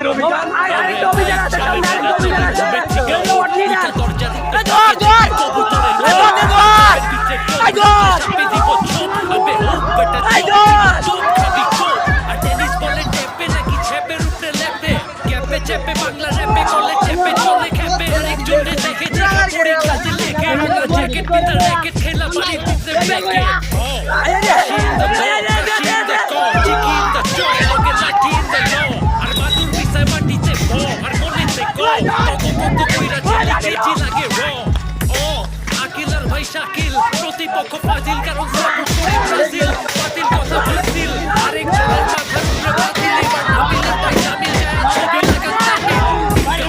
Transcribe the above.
আরেকটা অভিযান আছে, সামনে আরেকটা অভিযান আছে। লর্ড লিডার বাংলা র্যাপে চলে চেপে চলে খেপে আরেকজনে দেখে পড়ে কাজে লেগে জ্যাকেট পিতা র্যাকেট খেলা বাড়ির ভিতরে ব্যাকে আর মাদুর বিষয় মাটিতে আর মনেতে লাগে র আকিল আর ভাই শাকিল প্রতিপক্ষ ফাজিল কারণ সাপোর্ট করে ব্রাজিল বাতিল কথা ব্রাজিল আরেকজনের মাথার উপরে বাতিল এবার নাবিলের ভাই জামিল যায় ছবি লাগান তামিল আরে